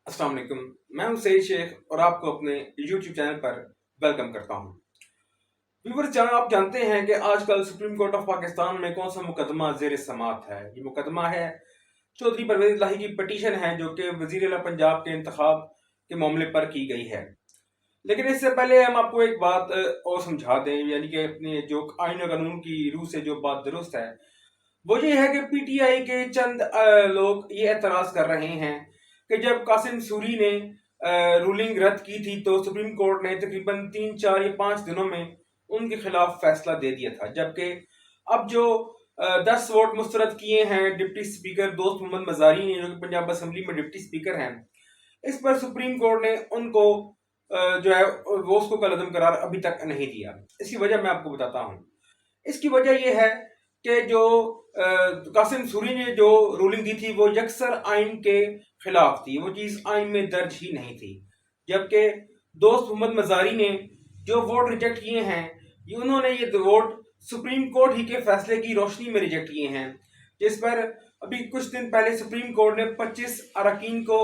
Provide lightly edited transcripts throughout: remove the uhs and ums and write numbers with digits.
अस्सलाम वालेकुम। मैं हूं सईद शेख और आपको अपने यूट्यूब चैनल पर वेलकम करता हूं। व्यूअर्स, जहां आप जानते हैं कि आजकल सुप्रीम कोर्ट ऑफ पाकिस्तान में कौन सा मुकदमा जेर समाअत है। ये मुकदमा है चौधरी परवेज इलाही की पटिशन है जो कि वजीर आला पंजाब के इंतखाब के मामले पर की गई है। लेकिन इससे पहले हम आपको एक बात और समझा दें, यानी कि अपने जो आइन और कानून की रूह से जो बात दुरुस्त है वो ये है कि पीटीआई के चंद लोग ये एतराज कर रहे हैं कि जब कासिम सूरी ने रूलिंग रद्द की थी तो सुप्रीम कोर्ट ने तकरीबन 3, 4 या 5 दिनों में उनके खिलाफ फैसला दे दिया था, जबकि अब जो 10 वोट मुस्तरद किए हैं डिप्टी स्पीकर दोस्त मोहम्मद मजारी ने, जो कि पंजाब असम्बली में डिप्टी स्पीकर हैं, इस पर सुप्रीम कोर्ट ने उनको जो है वो उसको कलअदम करार अभी तक नहीं दिया। इसकी वजह मैं आपको बताता हूँ। इसकी वजह यह है कि जो कासिम सूरी ने जो रूलिंग दी थी वो यकसर आइन के खिलाफ थी, वो चीज़ आइन में दर्ज ही नहीं थी। जबकि दोस्त मोहम्मद मजारी ने जो वोट रिजेक्ट किए हैं उन्होंने ये वोट सुप्रीम कोर्ट ही के फैसले की रोशनी में रिजेक्ट किए हैं, जिस पर अभी कुछ दिन पहले सुप्रीम कोर्ट ने 25 अरकान को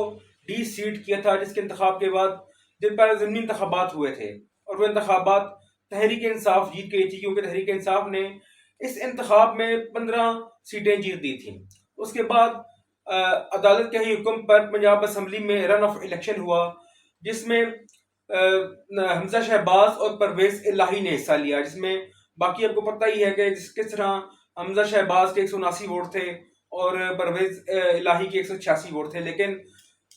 डी सीट किया था, जिसके इंतखाब के बाद जिन पर ज़मीनी इंतखाबात हुए थे और वो इंतखाबात तहरीक इंसाफ जीत गई थी, क्योंकि तहरीक इंसाफ ने इस इंतखाब में 15 सीटें जीत दी थी। उसके बाद अदालत के ही हुक्म पर पंजाब असम्बली में रन ऑफ इलेक्शन हुआ, जिसमें हमजा शहबाज और परवेज इलाही ने हिस्सा लिया, जिसमें बाकी आपको पता ही है कि किस तरह हमजा शहबाज के 179 वोट थे और परवेज इलाही के 186 वोट थे। लेकिन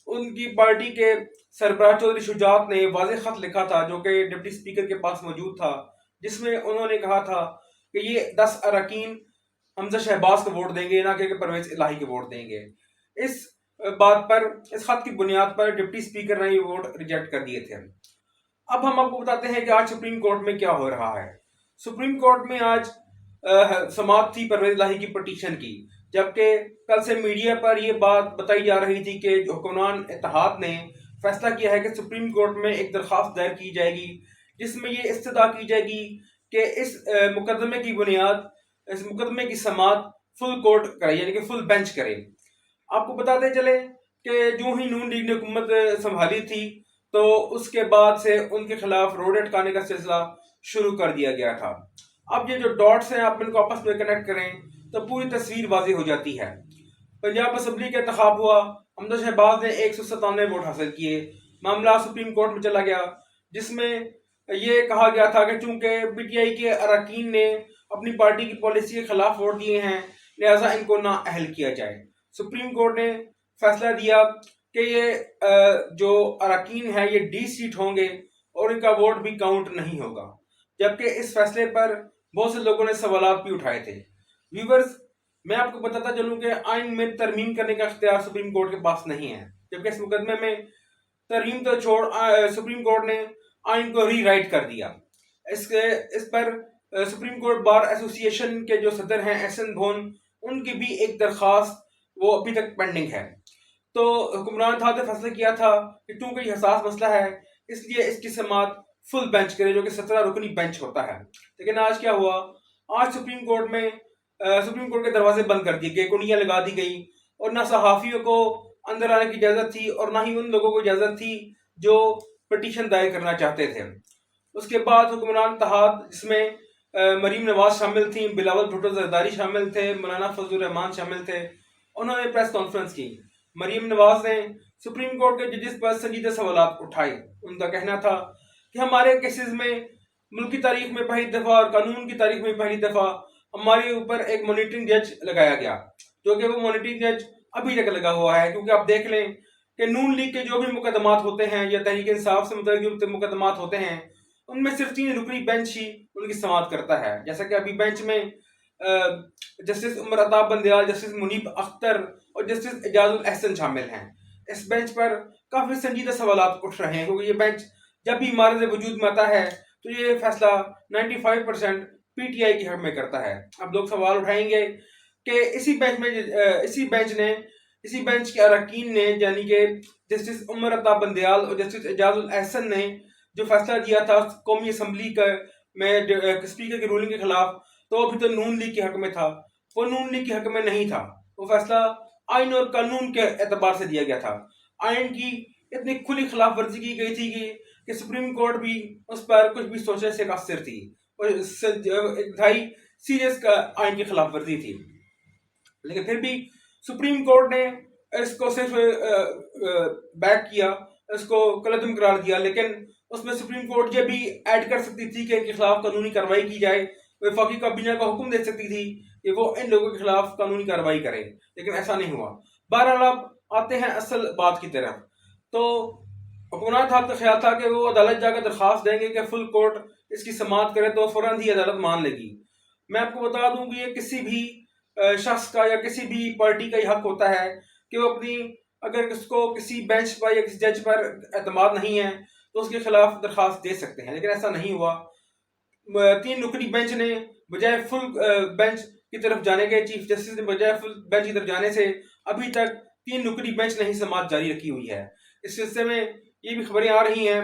उनकी पार्टी के सरबराह चौधरी शुजात ने वाज़ेह खत लिखा था जो कि डिप्टी स्पीकर के पास मौजूद था, जिसमें उन्होंने कहा था कि ये 10 अरकान हमजा शहबाज को वोट देंगे, ना कि परवेज इलाही को वोट देंगे। इस बात पर, इस खत की बुनियाद पर डिप्टी स्पीकर ने ये वोट रिजेक्ट कर दिए थे। अब हम आपको बताते हैं कि आज सुप्रीम कोर्ट में क्या हो रहा है। सुप्रीम कोर्ट में आज समाअत थी परवेज इलाही की पटिशन की, जबकि कल से मीडिया पर यह बात बताई जा रही थी कि हुक्मरान इत्तेहाद ने फैसला किया है कि सुप्रीम कोर्ट में एक दरख्वास्त दायर की जाएगी, जिसमें ये इस्तदा की जाएगी कि इस मुकदमे की बुनियाद, इस मुकदमे की समाअत फुल कोर्ट करे, यानी कि फुल बेंच करे। आपको बताते चले कि जो ही नून लीग ने हुकूमत संभाली थी तो उसके बाद से उनके खिलाफ रोड अटकाने का सिलसिला शुरू कर दिया गया था। अब ये जो डॉट्स हैं आप इनको आपस में कनेक्ट करें तो पूरी तस्वीर वाज़ेह हो जाती है। पंजाब असम्बली का इंतखाब हुआ, हमजा शहबाज ने 197 वोट हासिल किए, मामला सुप्रीम कोर्ट में चला गया, जिसमें ये कहा गया था कि चूंकि पीटीआई के अरकान ने अपनी पार्टी की पॉलिसी के खिलाफ वोट दिए हैं लिहाजा इनको ना अहल किया जाए। सुप्रीम कोर्ट ने फैसला दिया कि ये जो अरकान है ये डी सीट होंगे और इनका वोट भी काउंट नहीं होगा, जबकि इस फैसले पर बहुत से लोगों ने सवालात भी उठाए थे। व्यूवर्स, मैं आपको बताता चलूं कि आइन में तरमीम करने का इख्तियार सुप्रीम कोर्ट के पास नहीं है, जबकि इस मुकदमे में तरमीम तो छोड़ सुप्रीम कोर्ट ने आइन को री राइट कर दिया। इस पर सुप्रीम कोर्ट बार एसोसिएशन के जो सदर हैं एहसन भोन, उनकी भी एक दरख्वास्त वो अभी तक पेंडिंग है। तो हुक्मरान था ने फैसला किया था कि चूंकि हसास मसला है इसलिए इसकी समाअत फुल बेंच करे, जो कि 17 रुकनी बेंच होता है। लेकिन आज क्या हुआ, आज सुप्रीम कोर्ट में सुप्रीम कोर्ट के दरवाजे बंद कर दिए गए, कुंडियां लगा दी गई और ना सहाफियों को अंदर आने की इजाजत थी और ना ही उन लोगों को इजाजत थी जो पटिशन दायर करना चाहते थे। उसके बाद हुक्मरान इत्तेहाद, जिसमें मरीम नवाज शामिल थी, बिलावल भुट्टो जरदारी शामिल थे, मौलाना फजलुर रहमान शामिल थे, उन्होंने प्रेस कॉन्फ्रेंस की। मरीम नवाज ने सुप्रीम कोर्ट के जजेस पर संजीदा सवालात उठाए। उनका कहना था कि हमारे केसेस में मुल्क की तारीख में पहली दफ़ा और कानून की तारीख में पहली दफ़ा हमारे ऊपर एक मॉनिटरिंग जज लगाया गया, जो कि वो मॉनिटरिंग जज अभी तक लगा हुआ है। क्योंकि आप देख लें कि नून लीग के जो भी मुकदमात होते हैं या तहरीक इंसाफ से मुतल्लिक़ जो मुकदमात होते हैं उनमें सिर्फ 3 रुकनी बेंच ही उनकी समाअत करता है। जैसा कि अभी बेंच में जस्टिस उमर अताब बंदयाल, जस्टिस मुनीब अख्तर और जस्टिस एजाजुल अहसन शामिल हैं। इस बेंच पर काफ़ी संजीदा सवालात उठ रहे हैं, क्योंकि ये बेंच जब भी मारज़ वजूद में आता है तो ये फैसला 95% पीटीआई के हक में करता है। अब लोग सवाल उठाएंगे कि इसी बेंच के अरकान ने, यानी कि जस्टिस उमर अताब बंदयाल और जस्टिस एजाजुल अहसन ने जो फैसला दिया था कौमी असम्बली में स्पीकर की रूलिंग के खिलाफ, तो अभी तो नून लीग के हक में था, वो नून लीग के हक में नहीं था। वो फैसला आइन और कानून के एतबार से दिया गया था। आइन की इतनी खुली खिलाफ वर्जी की गई थी कि सुप्रीम कोर्ट भी उस पर कुछ भी सोचने से कासिर थी, और इंतहाई सीरियस आइन की खिलाफ वर्जी थी। लेकिन फिर भी सुप्रीम कोर्ट ने इसको सिर्फ बैक किया, इसको कलअदम करार दिया। लेकिन उसमें सुप्रीम कोर्ट ये भी ऐड कर सकती थी कि इनके खिलाफ कानूनी कार्रवाई की जाए, वफाकी काबीना को हुक्म दे सकती थी कि वो इन लोगों के खिलाफ कानूनी कार्रवाई करे, लेकिन ऐसा नहीं हुआ। बहरहाल अब आते हैं असल बात की तरफ। तो हुकूमत का ख्याल था कि वो अदालत जाकर दरख्वास्त देंगे कि फुल कोर्ट इसकी समाअत करे तो फौरन ही अदालत मान लेगी। मैं आपको बता दूं कि ये किसी भी शख्स का या किसी भी पार्टी का ही हक होता है कि वो अपनी, अगर उसको किसी बेंच पर या किसी जज पर एतमाद नहीं है तो उसके खिलाफ दरख्वास्त दे सकते हैं। लेकिन ऐसा नहीं हुआ। 3 नुकड़ी बेंच ने बजाय फुल बेंच की तरफ जाने के, चीफ जस्टिस ने बजाय फुल बेंच की तरफ जाने से अभी तक 3 नुकड़ी बेंच ने ही समाअत जारी रखी हुई है। इस सिलसिले में ये भी खबरें आ रही हैं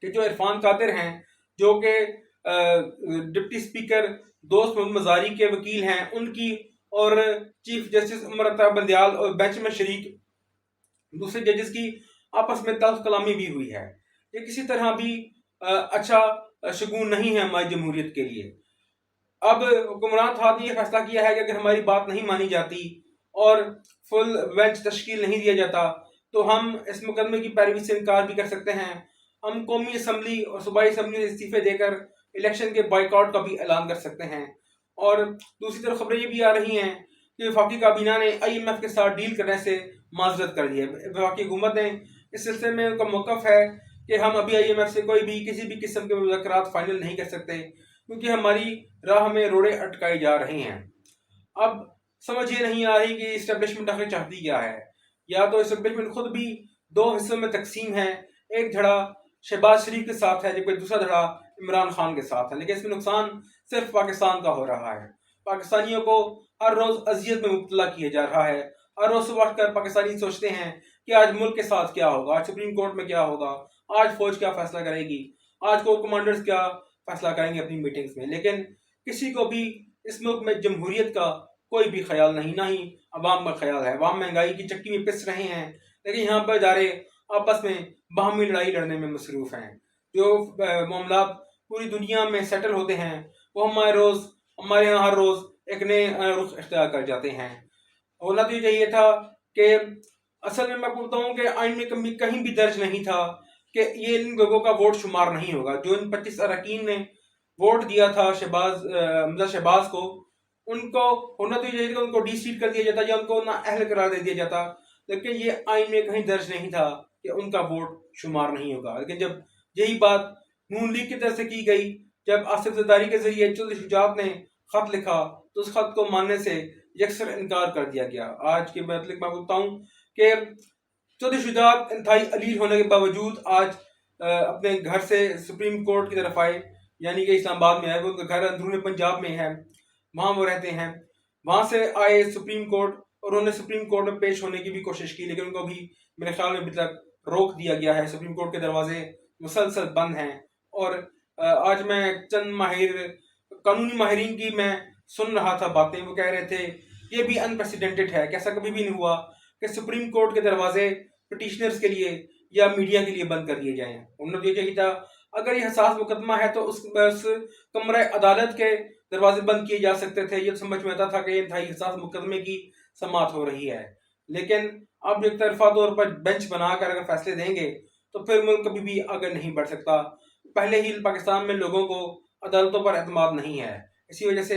कि जो इरफान कादिर हैं, जो कि डिप्टी स्पीकर दोस्त मोहम्मद मजारी के वकील हैं, उनकी और चीफ जस्टिस उमर अता बंदयाल और बेंच में शरीक दूसरे जजेस की आपस में तल्ख कलामी भी हुई है। ये किसी तरह भी अच्छा शगुन नहीं है हमारी जमहूरियत के लिए। अब हुक्मरान था ने यह फैसला किया है कि अगर हमारी बात नहीं मानी जाती और फुल बेंच तश्कील नहीं दिया जाता तो हम इस मुकदमे की पैरवी से इनकार भी कर सकते हैं। हम कौमी असम्बली और सूबाई असम्बली में इस्तीफे देकर इलेक्शन के बॉयकॉट का भी ऐलान कर सकते हैं। और दूसरी तरफ खबरें ये भी आ रही हैं कि वफाकी काबीना ने IMF के साथ डील करने से माजरत कर दी है। वफाकी हुकूमत ने इस सिलसिले में उनका मौक़िफ़ है कि हम अभी IMF से कोई भी किसी भी किस्म के मुज़ाकरात फाइनल नहीं कर सकते, क्योंकि हमारी राह में रोड़े अटकाए जा रहे हैं। अब समझ ये नहीं आ रही कि इस्टेब्लिशमेंट आखिर चाहती क्या है। या तो इस्टेब्लिशमेंट खुद भी 2 हिस्सों में तकसीम है, एक धड़ा शहबाज शरीफ के साथ है जबकि दूसरा धड़ा इमरान खान के साथ है। लेकिन इसमें नुकसान सिर्फ पाकिस्तान का हो रहा है। पाकिस्तानियों को हर रोज़ अजियत में मुब्तला किया जा रहा है। हर रोज़ सुबह उठकर पाकिस्तानी सोचते हैं कि आज मुल्क के साथ क्या होगा, आज सुप्रीम कोर्ट में क्या होगा, आज फौज क्या फैसला करेगी, आज कोर कमांडर्स क्या फैसला करेंगे अपनी मीटिंग्स में। लेकिन किसी को भी इस मुल्क में जमहूरियत का कोई भी ख्याल नहीं, ना ही अवाम का ख्याल है। अवाम महंगाई की चक्की में पिस रहे हैं, लेकिन यहाँ पर इदारे आपस में बाहमी लड़ाई लड़ने में मसरूफ़ हैं। जो मामला पूरी दुनिया में सेटल होते हैं वो हमारे यहाँ हर रोज़ एक नए रुख इख्तियार कर जाते हैं। होना तो ये चाहिए था कि असल में मैं बताऊँ कि आइन में कहीं भी दर्ज नहीं था कि ये इन लोगों का वोट शुमार नहीं होगा। जो इन 25 अरकान ने वोट दिया था शहबाज को, उनको होना तो ये चाहिए था उनको डिसीट कर दिया जाता या उनको ना अहल करार दे दिया जाता। लेकिन ये आइन में कहीं दर्ज नहीं था कि उनका वोट शुमार नहीं होगा। लेकिन जब यही बात नून लीग की तरफ से की गई, जब आसिफ जरदारी के जरिए चौधरी शुजात ने खत लिखा तो उस खत को मानने से यकसर इनकार कर दिया गया। आज के मतलब मैं बोलता हूँ कि चौधरी शुजात इंतहाई अलील होने के बावजूद आज अपने घर से सुप्रीम कोर्ट की तरफ आए, यानी कि इस्लामाबाद में है, वो घर अंदरूनी पंजाब में है, वहाँ वो रहते हैं। वहाँ से आए सुप्रीम कोर्ट और उन्होंने सुप्रीम कोर्ट में पेश होने की भी कोशिश की, लेकिन उनको भी मेरे ख्याल में अभी तक रोक दिया गया है। सुप्रीम कोर्ट के दरवाजे मुसलसल बंद हैं। और आज मैं चंद कानूनी माहिरीन की मैं सुन रहा था बातें, वो कह रहे थे ये भी अनप्रेसिडेंटेड है कि ऐसा कभी भी नहीं हुआ कि सुप्रीम कोर्ट के दरवाजे पिटिशनर्स के लिए या मीडिया के लिए बंद कर दिए जाएं। उन्होंने ये चाहिए था अगर ये हसास मुकदमा है तो उस कमरे अदालत के दरवाजे बंद किए जा सकते थे। ये समझ में आता था कि इंतहाई हसास मुकदमे की समाअत हो रही है। लेकिन अब एक तरफा तौर पर बेंच बनाकर अगर फैसले देंगे तो फिर मुल्क कभी भी आगे नहीं बढ़ सकता। पहले ही पाकिस्तान में लोगों को अदालतों पर एतमाद नहीं है, इसी वजह से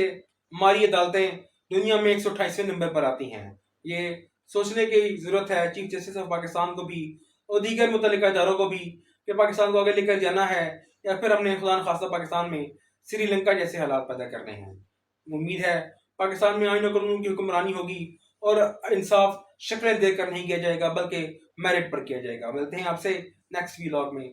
हमारी अदालतें दुनिया में 128वें नंबर पर आती हैं। ये सोचने की ज़रूरत है चीफ जस्टिस ऑफ पाकिस्तान को भी और दीगर मुतल्लिका इदारों को भी कि पाकिस्तान को आगे लेकर जाना है या फिर हमने खुदा न खास्ता पाकिस्तान में श्रीलंका जैसे हालात पैदा करने हैं। उम्मीद है पाकिस्तान में आइन और कानून की हुक्मरानी होगी और इंसाफ शक्लें देकर नहीं किया जाएगा बल्कि मेरिट पर किया जाएगा। मिलते हैं आपसे नेक्स्ट व्लॉग में।